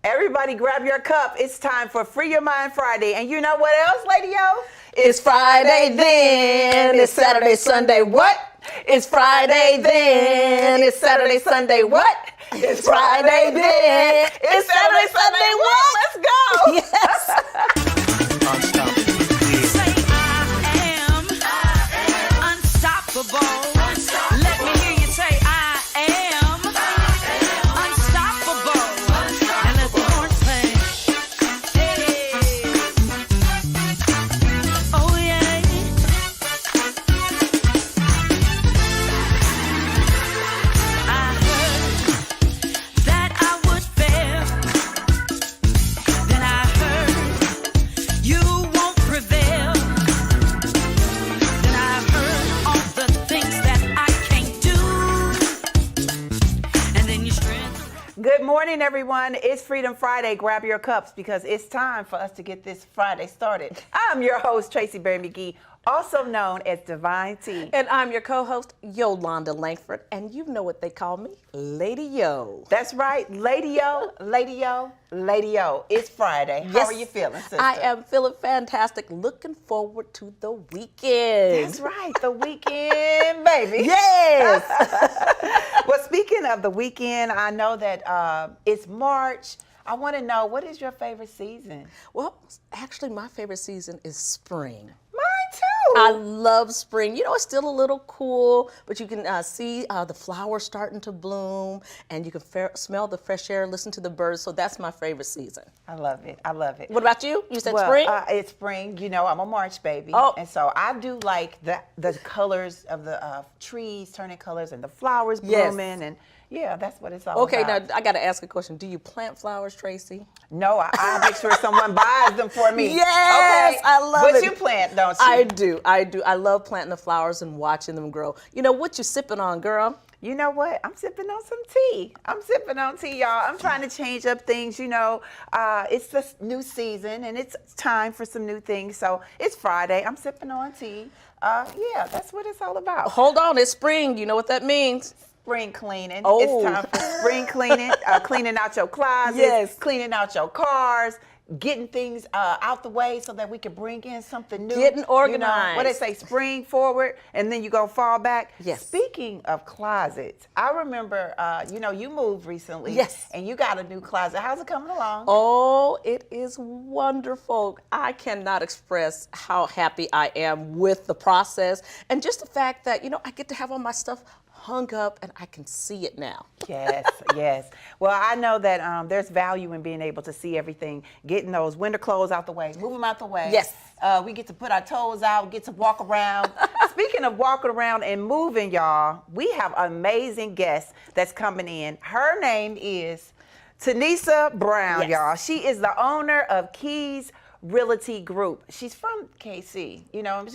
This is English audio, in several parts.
Everybody grab your cup. It's time for Free Your Mind Friday. And you know what else, Lady O? It's Friday then. It's Saturday, Sunday, what? It's Friday then. It's Saturday, Sunday, what? It's Friday then. It's Saturday, Sunday, what? Let's go. Yes. Say I am unstoppable. Let me hear you say I am unstoppable. And let the horns play. Oh yeah. I heard that I would fail. Then I heard you won't prevail. Then I heard all the things that I can't do. And then you strength. Good morning, everyone. It's Freedom Friday. Grab your cups because it's time for us to get this Friday started. I'm your host, Tracy Berry McGee, also known as Divine T. And I'm your co-host, Yolanda Langford, and you know what they call me, Lady Yo. That's right, Lady O, Lady O, Lady O. It's Friday. How Yes. are you feeling, sister? I am feeling fantastic. Looking forward to the weekend. That's right, the weekend, baby. Yes. Well, speaking of the weekend, I know that it's March. I want to know, what is your favorite season? Well, actually, my favorite season is spring. Mine too. I love spring. You know, it's still a little cool, but you can see the flowers starting to bloom, and you can smell the fresh air, listen to the birds. So that's my favorite season. I love it. I love it. What about you? You said Well, spring? It's spring. You know, I'm a March baby. Oh. And so I do like the colors of the trees turning colors and the flowers Yes. blooming. And yeah, that's what it's all Okay, about. now I got to ask a question. Do you plant flowers, Tracy? No, I make sure someone buys them for me. Yes, okay. I love but it. But you plant, don't you? I do. I love planting the flowers and watching them grow. You know, what you sipping on, girl? You know what? I'm sipping on some tea. I'm sipping on tea, y'all. I'm trying to change up things. You know, it's the new season and it's time for some new things. So it's Friday. I'm sipping on tea. Yeah, that's what it's all about. Hold on, it's spring. You know what that means? Spring cleaning. Oh. It's time for spring cleaning. Cleaning out your closets. Yes. Cleaning out your cars. Getting things out the way so that we can bring in something new. Getting You know, organized. what they say, spring forward, and then you go fall back. Yes. Speaking of closets, I remember, you moved recently. Yes. And you got a new closet. How's it coming along? Oh, it is wonderful. I cannot express how happy I am with the process and just the fact that, I get to have all my stuff hung up and I can see it now. Yes, yes. Well, I know that there's value in being able to see everything, getting those winter clothes out the way, move them out the way. Yes. We get to put our toes out, get to walk around. Speaking of walking around and moving, y'all, we have an amazing guest that's coming in. Her name is Tenesia Brown, Yes. y'all. She is the owner of Keys Realty Group. She's from KC,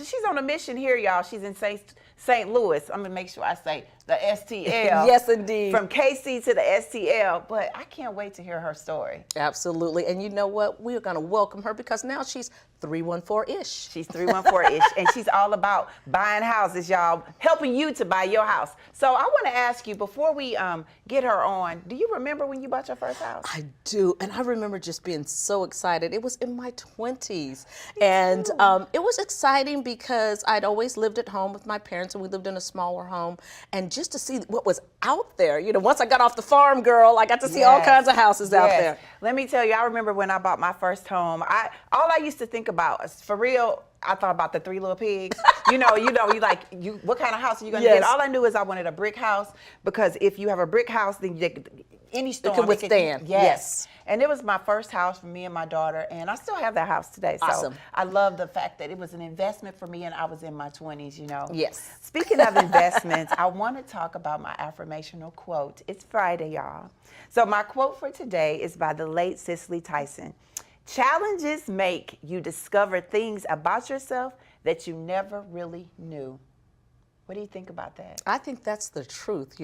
she's on a mission here, y'all. She's in St. Louis. I'm gonna make sure I say the STL. Yes, indeed. From KC to the STL, but I can't wait to hear her story. Absolutely. And you know what? We are going to welcome her because now she's 314-ish. She's 314-ish, and she's all about buying houses, y'all, helping you to buy your house. So I want to ask you, before we get her on, do you remember when you bought your first house? I do. And I remember just being so excited. It was in my 20s. And it was exciting because I'd always lived at home with my parents, and we lived in a smaller home. And just to see what was out there, once I got off the farm, girl, I got to see all kinds of houses out there. Let me tell you, I remember when I bought my first home, all I used to think about, for real, I thought about the Three Little Pigs. What kind of house are you going to Yes. get? All I knew is I wanted a brick house, because if you have a brick house, then any storm can withstand. Yes. And it was my first house for me and my daughter, and I still have that house today. So Awesome. I love the fact that it was an investment for me, and I was in my 20s, Yes. Speaking of investments, I want to talk about my affirmational quote. It's Friday, y'all. So my quote for today is by the late Cicely Tyson. Challenges make you discover things about yourself that you never really knew. What do you think about that? I think that's the truth.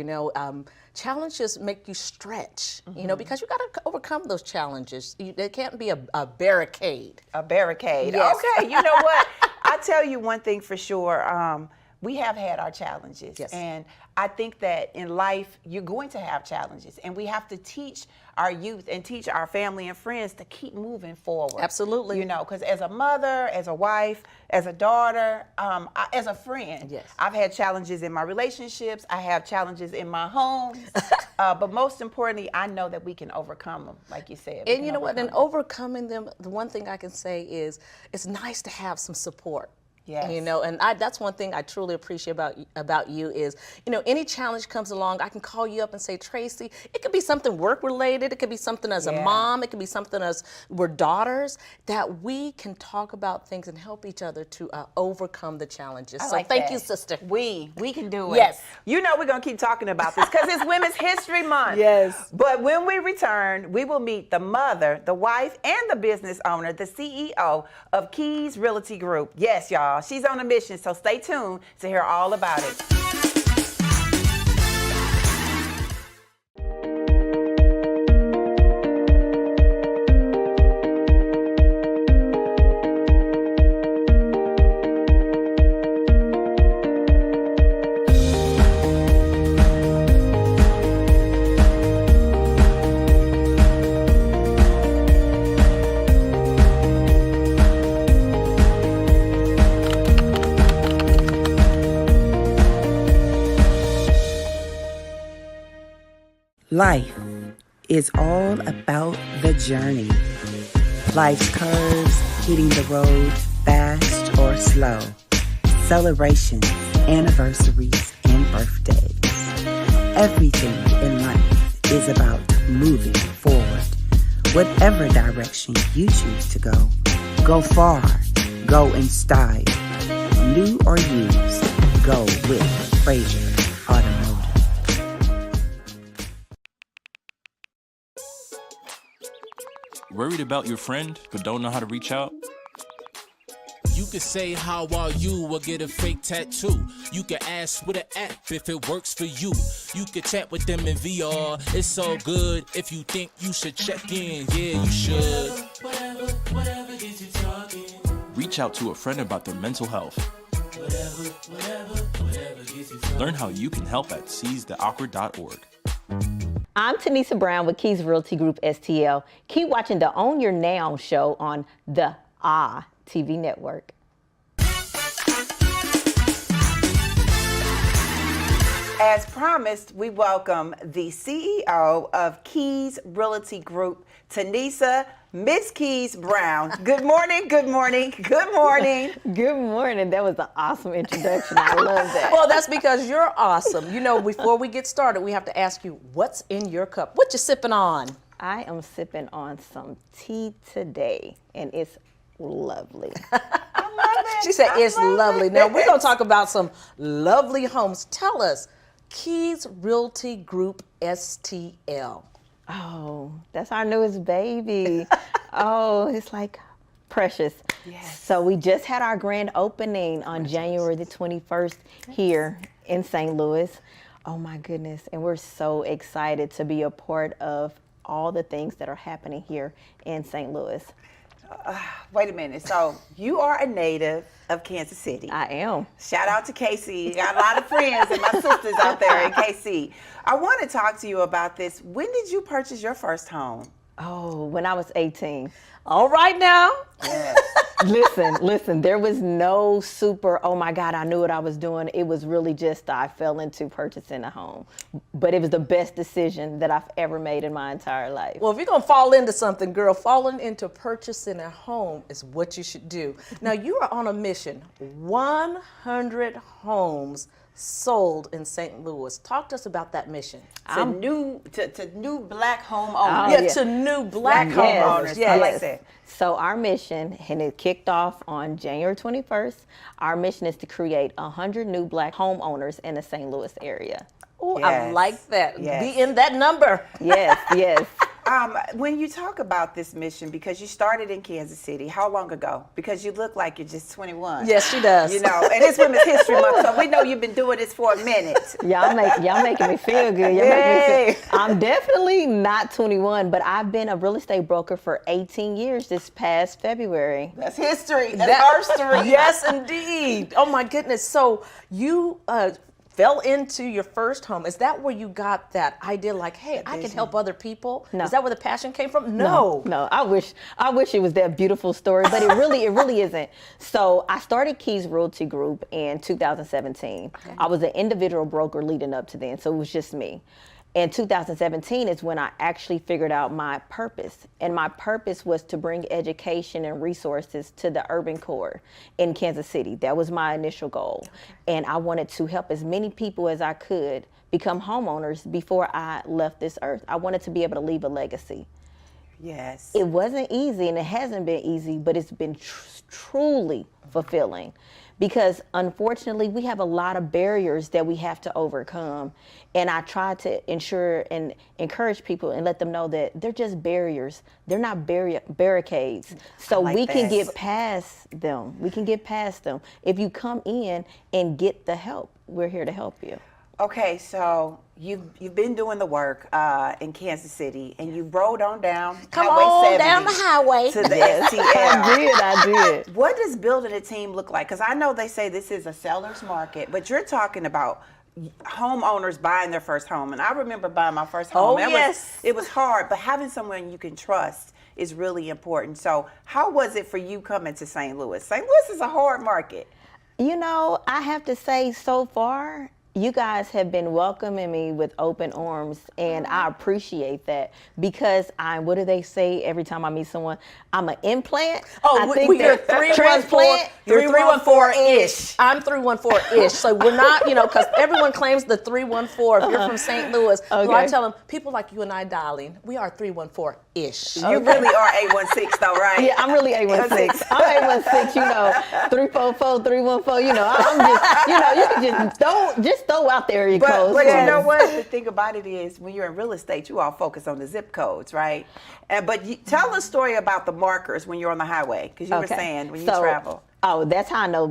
Challenges make you stretch, because you got to overcome those challenges. There can't be a barricade. A barricade. Yes. Okay, you know what? I tell you one thing for sure. we have had our challenges. Yes. And I think that in life, you're going to have challenges. And we have to teach our youth and teach our family and friends to keep moving forward. Absolutely. You know, because as a mother, as a wife, as a daughter, as a friend, Yes. I've had challenges in my relationships. I have challenges in my homes. But most importantly, I know that we can overcome them, like you said. And you know what? And overcoming them, the one thing I can say is it's nice to have some support. Yes. You know, and that's one thing I truly appreciate about you is, you know, any challenge comes along, I can call you up and say, Tracy, it could be something work related, it could be something as a mom, it could be something as we're daughters, that we can talk about things and help each other to overcome the challenges. So thank you, sister. We can do it. Yes. You know we're going to keep talking about this because it's Women's History Month. Yes. But when we return, we will meet the mother, the wife, and the business owner, the CEO of Keys Realty Group. Yes, y'all. She's on a mission, so stay tuned to hear all about it. Life is all about the journey. Life's curves, hitting the road fast or slow. Celebrations, anniversaries, and birthdays. Everything in life is about moving forward. Whatever direction you choose to go far, go in style. New or used, go with Fraser Automotive. Worried about your friend but don't know how to reach out? You can say how are you or get a fake tattoo. You can ask with an app if it works for you. You can chat with them in VR. It's all good if you think you should check in. Yeah, you should. Whatever gets you talking. Reach out to a friend about their mental health. Whatever gets you talking. Learn how you can help at seizetheawkward.org. I'm Tenesia Brown with Keys Realty Group STL. Keep watching the Own Your Now show on the TV network. As promised, we welcome the CEO of Keys Realty Group, Tenesia, Miss Keys Brown. Good morning, good morning, good morning. Good morning. That was an awesome introduction. I love that. Well, that's because you're awesome. You know, before we get started, we have to ask you, what's in your cup? What you sipping on? I am sipping on some tea today, and it's lovely. She said it's lovely. Now, we're going to talk about some lovely homes. Tell us, Keys Realty Group STL. Oh, that's our newest baby. Oh, it's like precious. Yes. So we just had our grand opening on January the 21st here in St. Louis. Oh my goodness. And we're so excited to be a part of all the things that are happening here in St. Louis. Wait a minute. So you are a native of Kansas City. I am. Shout out to KC. Got a lot of friends and my sisters out there in KC. I want to talk to you about this. When did you purchase your first home? Oh, when I was 18. All right now. Yes. Listen, there was no super, oh my God, I knew what I was doing. It was really just I fell into purchasing a home. But it was the best decision that I've ever made in my entire life. Well, if you're going to fall into something, girl, falling into purchasing a home is what you should do. Now, you are on a mission. 100 homes sold in St. Louis. Talk to us about that mission. To new black homeowners. Oh, Yeah, to new black Yes, homeowners. I like yes. that. So our mission, and it kicked off on January 21st, our mission is to create 100 new black homeowners in the St. Louis area. Oh, I Yes. like that. Yes. Be in that number. Yes, yes. When you talk about this mission, because you started in Kansas City, how long ago? Because you look like you're just 21. Yes, she does. You know, and it's Women's History Month, so we know you've been doing this for a minute. Y'all making me feel good. Y'all making me feel, I'm definitely not 21, but I've been a real estate broker for 18 years this past February. That's history. That's history. Yes, indeed. Oh my goodness. So you fell into your first home. Is that where you got that idea like, hey, I can help other people? No. Is that where the passion came from? No. No, I wish it was that beautiful story, but it really isn't. So I started Keys Realty Group in 2017. Okay. I was an individual broker leading up to then, so it was just me. In 2017 is when I actually figured out my purpose. And my purpose was to bring education and resources to the urban core in Kansas City. That was my initial goal. And I wanted to help as many people as I could become homeowners before I left this earth. I wanted to be able to leave a legacy. Yes. It wasn't easy, and it hasn't been easy, but it's been truly fulfilling. Because unfortunately, we have a lot of barriers that we have to overcome. And I try to ensure and encourage people and let them know that they're just barriers. They're not barricades. So we can get past them. We can get past them. If you come in and get the help, we're here to help you. Okay, so you've been doing the work in Kansas City, and you rode on down Highway 70 down the highway to the STL. I did. What does building a team look like? Because I know they say this is a seller's market, but you're talking about homeowners buying their first home. And I remember buying my first home. It was hard, but having someone you can trust is really important. So how was it for you coming to St. Louis? St. Louis is a hard market. You know, I have to say so far, you guys have been welcoming me with open arms, and I appreciate that because what do they say every time I meet someone? I'm an implant. Oh, I think you're 314. You're 314-ish. I'm 314-ish. So we're not, because everyone claims the 314 if you're from St. Louis. Okay. So I tell them, people like you and I, darling, we are 314-ish. You really are 816 though, right? Yeah, I'm really 816. I'm 816, 344, 314, I'm just, you can just throw out there your codes. But you know what? The thing about it is, when you're in real estate, you all focus on the zip codes, right? But tell a story about the markers when you're on the highway, because you were saying when you travel. Oh, that's how I know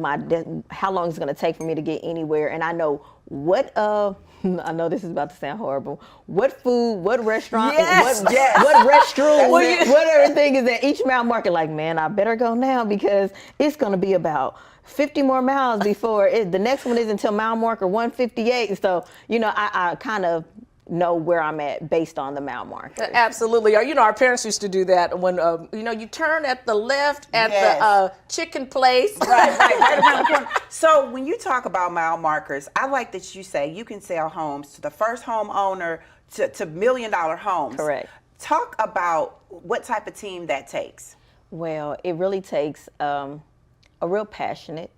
how long it's going to take for me to get anywhere, and I know what. I know this is about to sound horrible. What food, what restaurant, what restroom, what everything is at each mile marker. Like, man, I better go now because it's going to be about 50 more miles before the next one is until mile marker 158. So, I kind of know where I'm at based on the mile marker. Absolutely. Our parents used to do that when, you turn at the left at the chicken place. Right around the corner. So when you talk about mile markers, I like that you say you can sell homes to the first homeowner to $1 million homes. Correct. Talk about what type of team that takes. Well, it really takes a real passionate.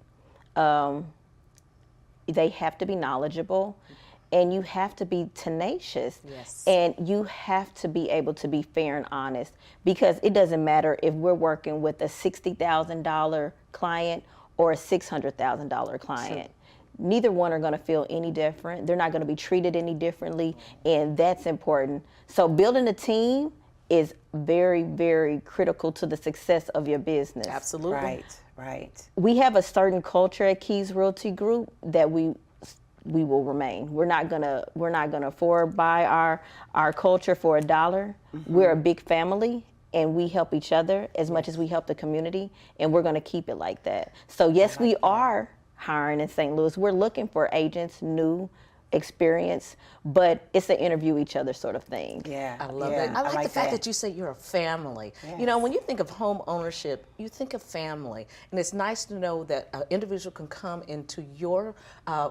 They have to be knowledgeable. And you have to be tenacious. Yes. And you have to be able to be fair and honest, because it doesn't matter if we're working with a $60,000 client or a $600,000 client. Sure. Neither one are going to feel any different. They're not going to be treated any differently, and that's important. So building a team is very, very critical to the success of your business. Absolutely. Right. We have a certain culture at Keys Realty Group that we will remain. We're not gonna afford buy our culture for $1. Mm-hmm. We're a big family, and we help each other as much as we help the community, and we're gonna keep it like that. So yes, we are hiring in St. Louis. We're looking for agents, new, experience, but it's an interview each other sort of thing. Yeah, I love that. I like the fact that you say you're a family. Yes. When you think of home ownership, you think of family, and it's nice to know that an individual can come into your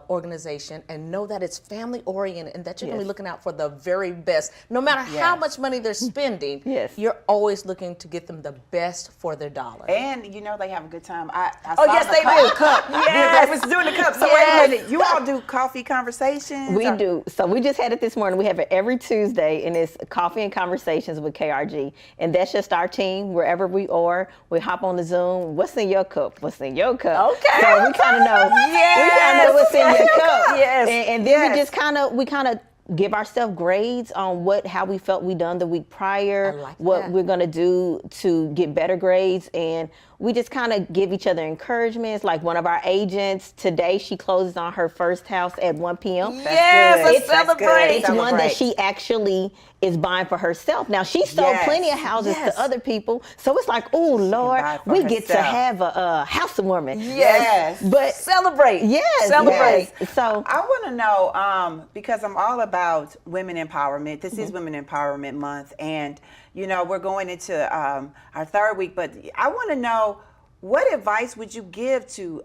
organization and know that it's family oriented and that you're going to be looking out for the very best. No matter how much money they're spending, you're always looking to get them the best for their dollar. And they have a good time. I yes, they do. Cup. Yes. I was doing the cup. So wait a minute, you all do coffee conversations? We do. So we just had it this morning. We have it every Tuesday, and it's Coffee and Conversations with KRG. And that's just our team. Wherever we are, we hop on the Zoom. What's in your cup? What's in your cup? Okay. So we kind of know. Yes. We kind of know what's in your cup. Yes. And then we just kind of give ourselves grades on how we felt we done the week prior, I like what that. we're gonna do to get better grades, and we just kind of give each other encouragements. Like one of our agents today, she closes on her first house at 1 p.m. Yes, good. let's That's good. celebrate. It's one that Celebrate. she actually is buying for herself. Now she sold Yes. plenty of houses Yes. to other people, so it's like, oh Lord, buy for we get to herself. have a housewarming. Yes. But Celebrate. yes, Celebrate. yes. So I want to know, because I'm all about women empowerment. This is Women Empowerment Month, and we're going into our third week. But I want to know, what advice would you give to?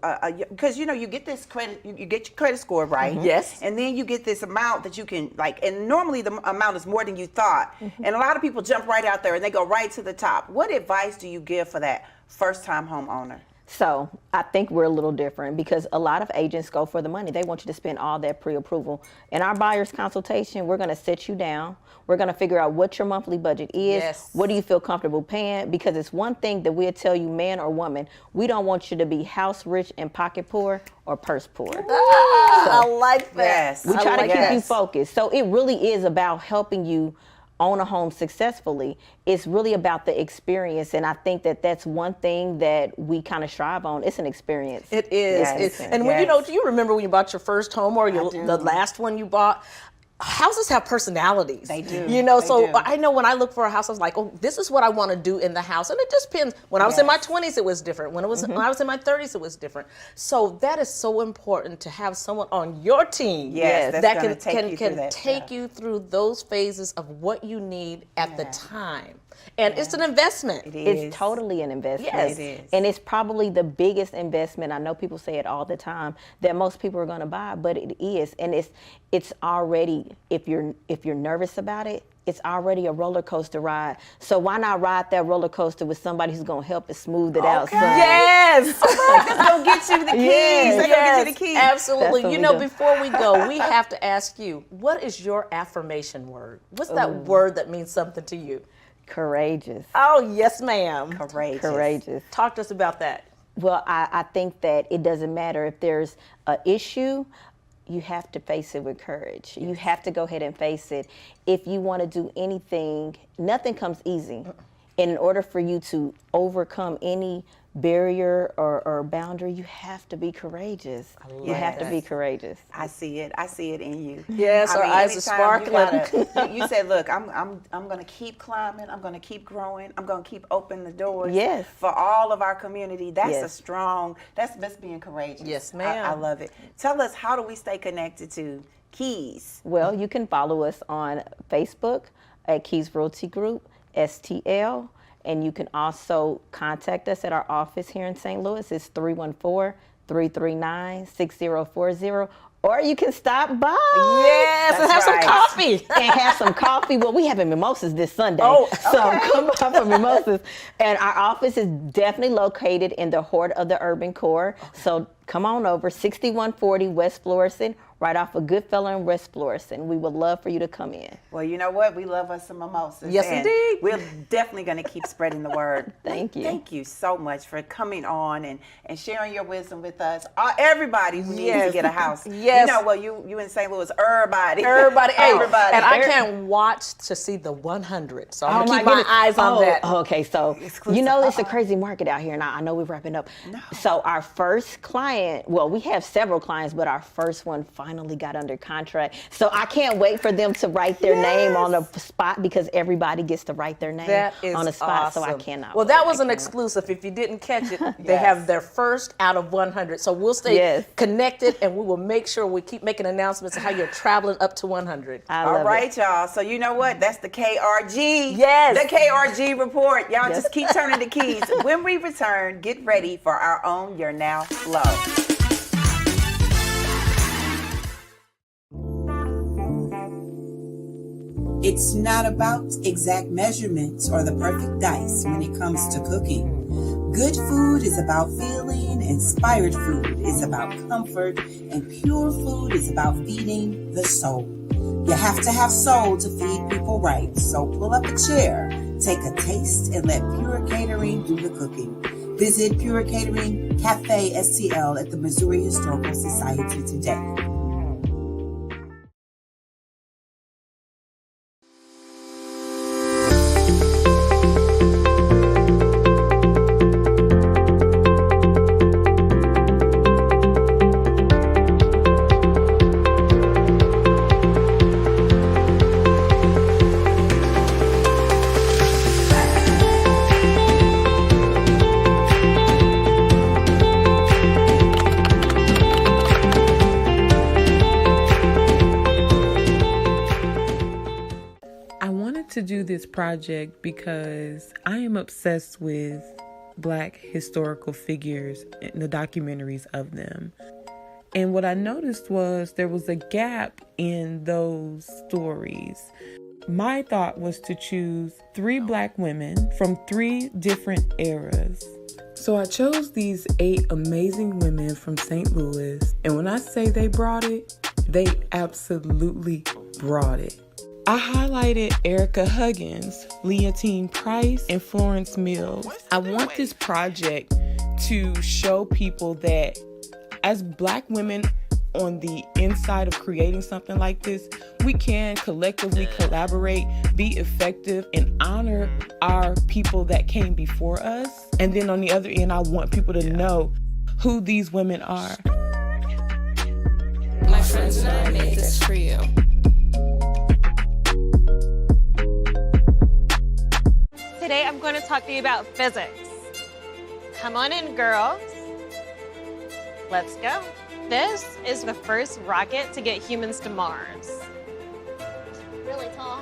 Because you get this credit, you get your credit score right. Yes. And then you get this amount that you can and normally the amount is more than you thought. And a lot of people jump right out there and they go right to the top. What advice do you give for that first-time homeowner? So I think we're a little different because a lot of agents go for the money. They want you to spend all that pre-approval. In our buyer's consultation, we're going to sit you down. We're going to figure out what your monthly budget is. Yes. What do you feel comfortable paying? Because it's one thing that we'll tell you, man or woman, we don't want you to be house rich and pocket poor or purse poor. I like that. Yes. We try to keep you Yes. focused. So it really is about helping you own a home successfully. It's really about the experience, and I think that that's one thing that we kind of strive on. It's an experience. It is. Yes. And when do you remember when you bought your first home or the last one you bought? Houses have personalities. They do. You know, They so do. I know when I look for a house, I was like, oh, this is what I want to do in the house. And it just depends. When I was in my 20s, it was different. When I was in my 30s, it was different. So that is so important to have someone on your team Yes, that's that gonna can take you through can that, take yeah. you through those phases of what you need at the time. And it's an investment. It is. It's totally an investment. Yes. It is. And it's probably the biggest investment. I know people say it all the time that most people are going to buy, but it is. And it's already, if you're nervous about it, it's already a roller coaster ride. So why not ride that roller coaster with somebody who's going to help it smooth it out? Okay. So Yes. That's gonna get you the keys. Yes. That's gonna get you the keys. Absolutely. That's what You we know, do. before we go, we have to ask you, what is your affirmation word? What's that word that means something to you? courageous. Oh, yes, ma'am. Courageous. Courageous. Talk to us about that. Well, I think that it doesn't matter if there's an issue, you have to face it with courage. You have to go ahead and face it. If you want to do anything, nothing comes easy. In order for you to overcome any barrier or boundary, you have to be courageous. You have to be courageous. I see it. I see it in you. Yes, our eyes are anytime sparkling. You said, "Look, I'm going to keep climbing. I'm going to keep growing. I'm going to keep opening the doors." Yes. For all of our community, that's Yes. a strong. That's being courageous. Yes, I ma'am. love it. Tell us, how do we stay connected to Keys? Well, you can follow us on Facebook at Keys Realty Group, STL. And you can also contact us at our office here in St. Louis. It's 314-339-6040. Or you can stop by. Yes, and have right. some coffee. And have some coffee. Well, we having mimosas this Sunday. Oh, So come by for mimosas. And our office is definitely located in the heart of the urban core. So come on over, 6140 West Florissant, right off of Goodfellow and West Florissant. We would love for you to come in. Well, you know what? We love us some mimosas. Yes, and indeed. We're definitely going to keep spreading the word. Thank you. Thank you so much for coming on and sharing your wisdom with us. Everybody who needs Yes. to get a house. Yes. You know, well, you in St. Louis, everybody. Everybody, hey, Everybody. and I can't watch to see the 100. So I'm gonna keep my goodness. eyes on that. Oh, okay, so you know it's a crazy market out here, and I know we're wrapping up. So our first client, well, we have several clients, but our first one finally got under contract. So I can't wait for them to write their name on the spot because everybody gets to write their name That is on the spot. awesome. So I cannot. Well, wait. that was I an cannot. exclusive. If you didn't catch it, they Yes. have their first out of 100. So we'll stay Yes. connected, and we will make sure we keep making announcements of how you're traveling up to 100. I All love right, y'all. So you know what? That's the KRG. Yes. The KRG report. Y'all Yes. just keep turning the keys. When we return, get ready for our own You're Now Flow. It's not about exact measurements or the perfect dice when it comes to cooking. Good food is about feeling, inspired food is about comfort, and pure food is about feeding the soul. You have to have soul to feed people right, so pull up a chair, take a taste, and let Pure Catering do the cooking. Visit Pure Catering Cafe STL at the Missouri Historical Society today. project because I am obsessed with Black historical figures and the documentaries of them. And what I noticed was there was a gap in those stories. My thought was to choose 3 Black women from 3 different eras. So I chose these 8 amazing women from St. Louis. And when I say they brought it, they absolutely brought it. I highlighted Erica Huggins, Leontine Price, and Florence Mills. I want this project to show people that as Black women on the inside of creating something like this, we can collectively collaborate, be effective, and honor our people that came before us. And then on the other end, I want people to know who these women are. My friends and I made this for you. Today I'm going to talk to you about physics. Come on in, girls. Let's go. This is the first rocket to get humans to Mars. Really tall.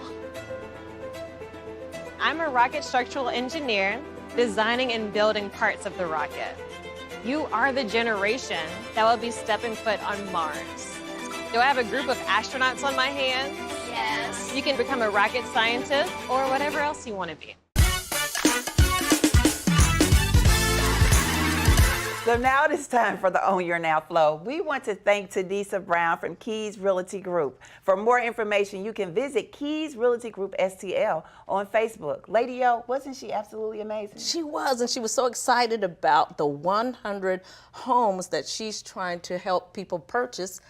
I'm a rocket structural engineer, designing and building parts of the rocket. You are the generation that will be stepping foot on Mars. Do I have a group of astronauts on my hands? Yes. You can become a rocket scientist or whatever else you want to be. So now it is time for the Own Your Now flow. We want to thank Tenesia Brown from Keys Realty Group. For more information, you can visit Keys Realty Group STL on Facebook. Lady O, wasn't she absolutely amazing? She was, and she was so excited about the 100 homes that she's trying to help people purchase.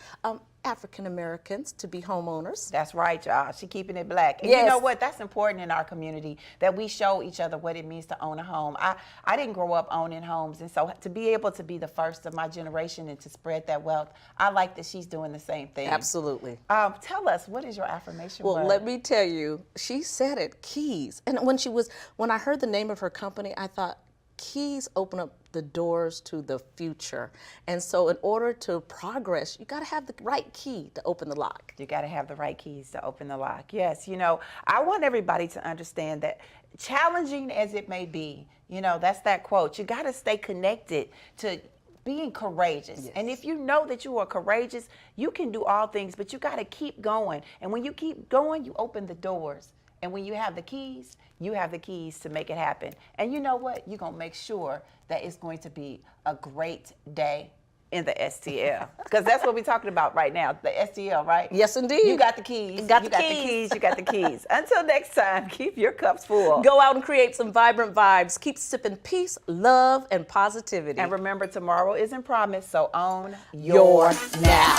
African Americans to be homeowners. That's right, y'all. She keeping it Black. And yes. You know what? That's important in our community, that we show each other what it means to own a home. I didn't grow up owning homes, and so to be able to be the first of my generation and to spread that wealth, I like that she's doing the same thing. Absolutely. Tell us, what is your affirmation word? Well, let me tell you, she said it, Keys. And when I heard the name of her company, I thought, keys open up the doors to the future. And so in order to progress, you got to have the right key to open the lock. You got to have the right keys to open the lock. Yes, you know, I want everybody to understand that challenging as it may be, you know, that's that quote. You got to stay connected to being courageous. Yes. And if you know that you are courageous, you can do all things, but you got to keep going. And when you keep going, you open the doors. And when you have the keys, you have the keys to make it happen. And you know what? You're going to make sure that it's going to be a great day in the STL. Because that's what we're talking about right now, the STL, right? Yes, indeed. You got the keys. You got the keys. You got the keys. Until next time, keep your cups full. Go out and create some vibrant vibes. Keep sipping peace, love, and positivity. And remember, tomorrow isn't promised, so own your now.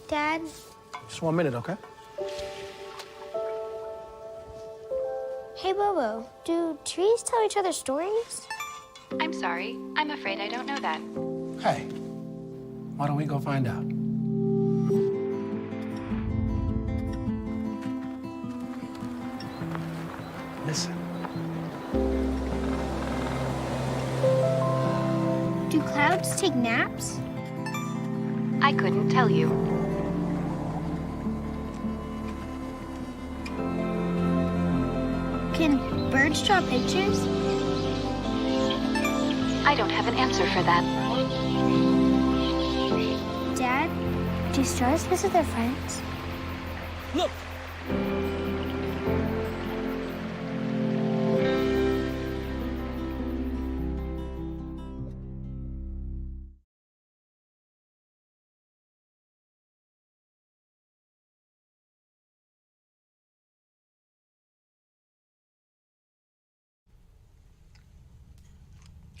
Dad? Just 1 minute, okay? Hey, Bobo, do trees tell each other stories? I'm sorry. I'm afraid I don't know that. Hey, why don't we go find out? Listen. Do clouds take naps? I couldn't tell you. Can birds draw pictures? I don't have an answer for that. Dad, do stars visit their friends? Look!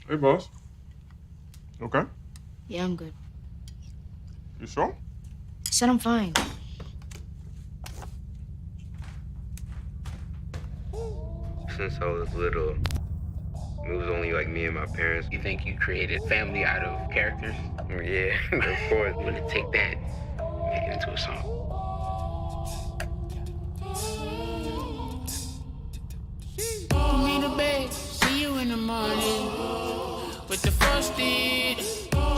Hey, boss. Okay? Yeah, I'm good. You sure? I said I'm fine. Since I was little, It was only like me and my parents. You think you created family out of characters? Yeah, of course. I'm gonna take that, make it into a song. Put me to bed, see you in the morning. With the frosted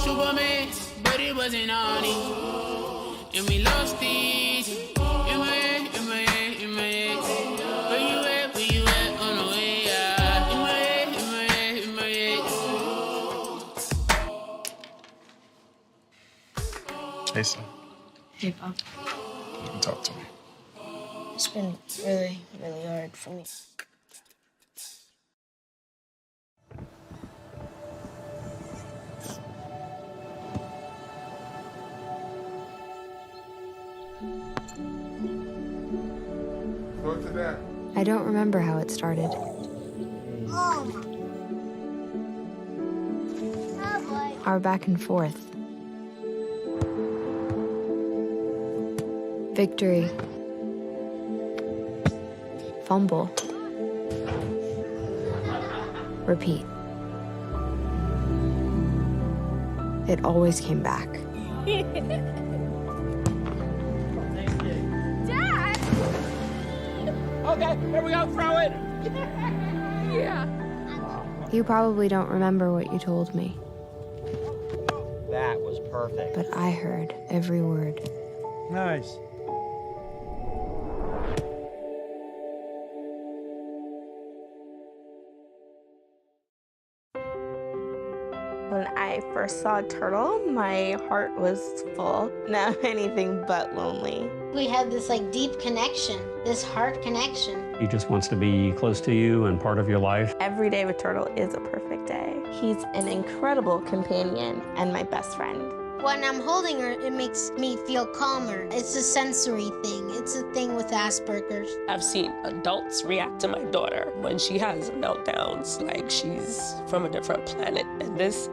Superman, but it wasn't on it. And we lost it. In my head, in my head, in my head. Where you at on the way out? In my head, in my head, in my head. Hey, son. Hey, Pop. You can talk to me. It's been really, really hard for me. Go to that. I don't remember how it started. Our back and forth. Victory. Fumble. Repeat. It always came back. Dad! Okay, here we go, throw it! Yeah. You probably don't remember what you told me, That was perfect. but I heard every word. Nice. When I first saw Turtle, my heart was full. Now I'm anything but lonely. We had this like deep connection, this heart connection. He just wants to be close to you and part of your life. Every day with Turtle is a perfect day. He's an incredible companion and my best friend. When I'm holding her, it makes me feel calmer. It's a sensory thing. It's a thing with Asperger's. I've seen adults react to my daughter when she has meltdowns, like she's from a different planet. And this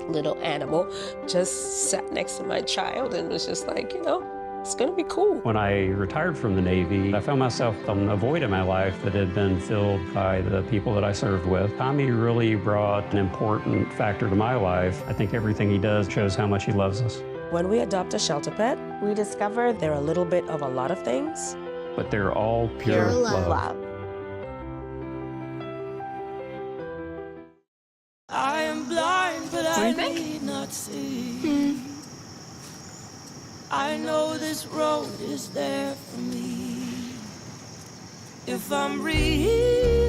little animal just sat next to my child and was just like, you know, it's gonna be cool. When I retired from the Navy, I found myself on a void in my life that had been filled by the people that I served with. Tommy really brought an important factor to my life. I think everything he does shows how much he loves us. When we adopt a shelter pet, we discover they're a little bit of a lot of things. But they're all pure love. I am blind, but I need not see. I know this road is there for me. If I'm real.